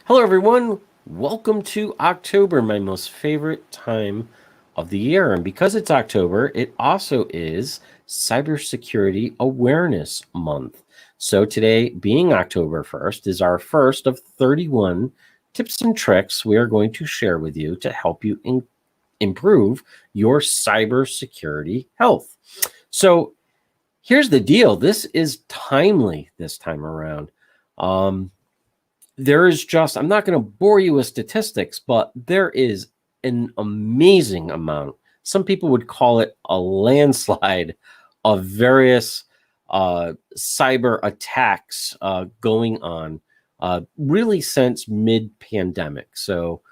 Hello, everyone. Welcome to October, my most favorite time of the year. And because it's October, it also is Cybersecurity Awareness Month. So today, being October 1st, is our first of 31 tips and tricks we are going to share with you to help you improve your cybersecurity health. So here's the deal. This is timely this time around. There is just, I'm not going to bore you with statistics, but there is an amazing amount. Some people would call it a landslide of various cyber attacks going on really since mid-pandemic. So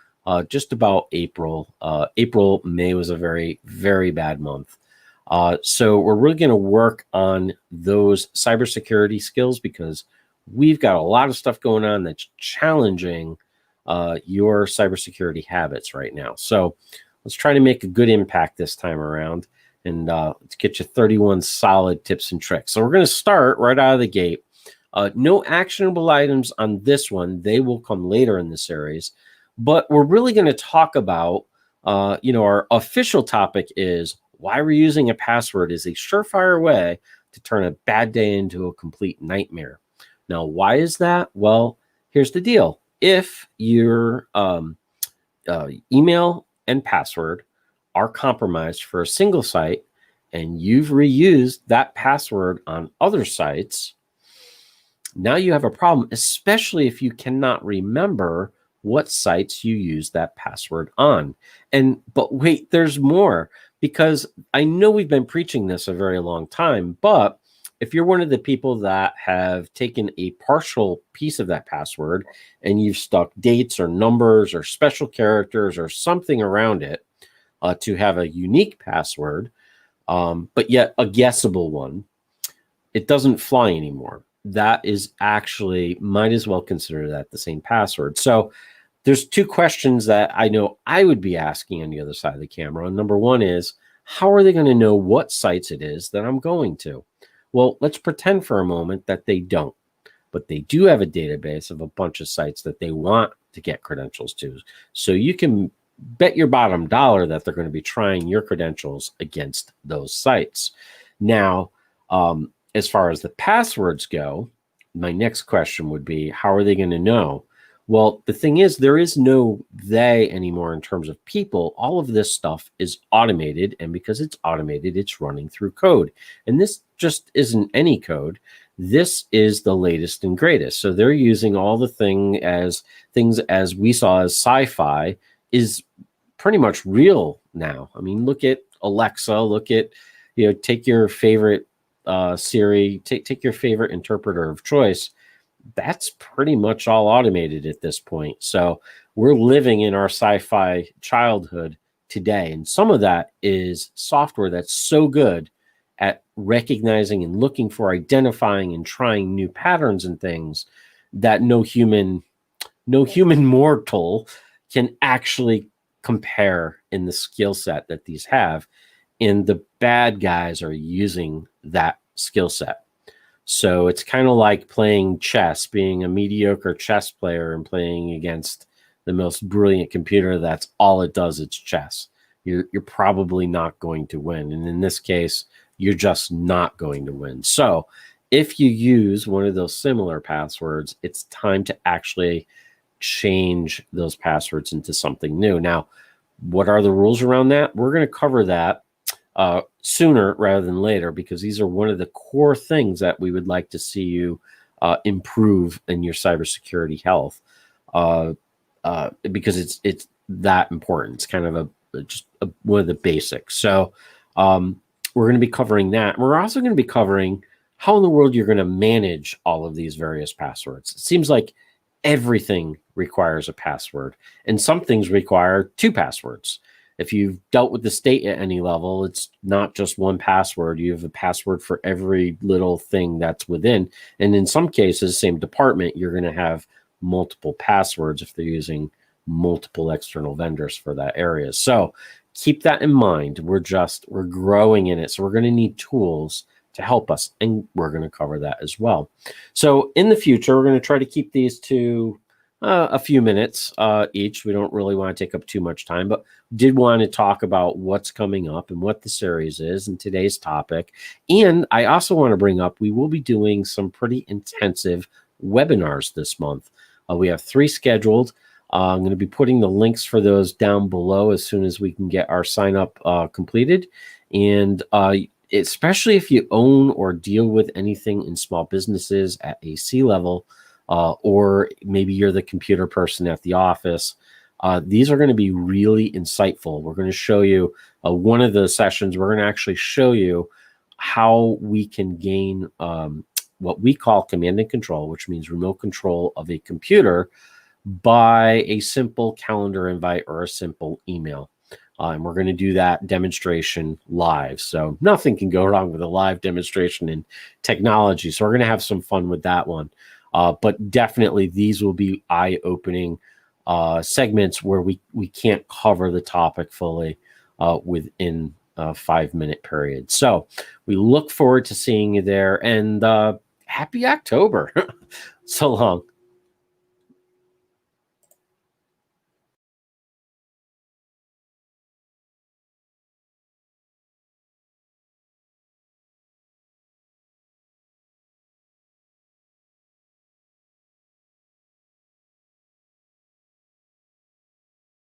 just about April. May was a very, very bad month. So we're really going to work on those cybersecurity skills because we've got a lot of stuff going on that's challenging your cybersecurity habits right now. So let's try to make a good impact this time around and let's get you 31 solid tips and tricks. So we're going to start right out of the gate. No actionable items on this one. They will come later in the series. But we're really going to talk about, our official topic is why reusing a password is a surefire way to turn a bad day into a complete nightmare. Now, why is that? Well, here's the deal. If your email and password are compromised for a single site and you've reused that password on other sites, now you have a problem, especially if you cannot remember what sites you use that password on. But wait, there's more, because I know we've been preaching this a very long time, but if you're one of the people that have taken a partial piece of that password and you've stuck dates or numbers or special characters or something around it to have a unique password, but yet a guessable one, it doesn't fly anymore. That is actually, might as well consider that the same password. So there's two questions that I know I would be asking on the other side of the camera. And number one is, how are they going to know what sites it is that I'm going to? Well, let's pretend for a moment that they don't, but they do have a database of a bunch of sites that they want to get credentials to. So you can bet your bottom dollar that they're going to be trying your credentials against those sites. Now, as far as the passwords go, my next question would be, how are they going to know? Well, the thing is, there is no they anymore in terms of people. All of this stuff is automated, and because it's automated, it's running through code. And this just isn't any code. This is the latest and greatest. So they're using all the things as we saw as sci-fi is pretty much real now. I mean, look at Alexa, look at, take your favorite Siri, take your favorite interpreter of choice. That's pretty much all automated at this point. So we're living in our sci-fi childhood today. And some of that is software that's so good at recognizing and looking for, identifying and trying new patterns and things that no human mortal can actually compare in the skill set that these have. And the bad guys are using that skill set. So it's kind of like playing chess, being a mediocre chess player and playing against the most brilliant computer. That's all it does. It's chess. You're probably not going to win. And in this case, you're just not going to win. So if you use one of those similar passwords, it's time to actually change those passwords into something new. Now, what are the rules around that? We're going to cover that sooner rather than later, because these are one of the core things that we would like to see you improve in your cybersecurity health, because it's that important. It's kind of one of the basics. So we're going to be covering that. We're also going to be covering how in the world you're going to manage all of these various passwords. It seems like everything requires a password, and some things require two passwords. If you've dealt with the state at any level, it's not just one password. You have a password for every little thing that's within. And in some cases, same department, you're going to have multiple passwords if they're using multiple external vendors for that area. So keep that in mind. We're growing in it. So we're going to need tools to help us. And we're going to cover that as well. So in the future, we're going to try to keep these to a few minutes each. We don't really want to take up too much time, but did want to talk about what's coming up and what the series is and today's topic. And I also want to bring up, we will be doing some pretty intensive webinars this month. We have 3 scheduled. I'm going to be putting the links for those down below as soon as we can get our sign up completed. And especially if you own or deal with anything in small businesses at a C level, or maybe you're the computer person at the office, these are going to be really insightful. We're going to show you one of the sessions. We're going to actually show you how we can gain what we call command and control, which means remote control of a computer by a simple calendar invite or a simple email. And we're going to do that demonstration live. So nothing can go wrong with a live demonstration in technology. So we're going to have some fun with that one. But definitely these will be eye-opening segments where we can't cover the topic fully within a 5-minute period. So we look forward to seeing you there, and happy October. So long.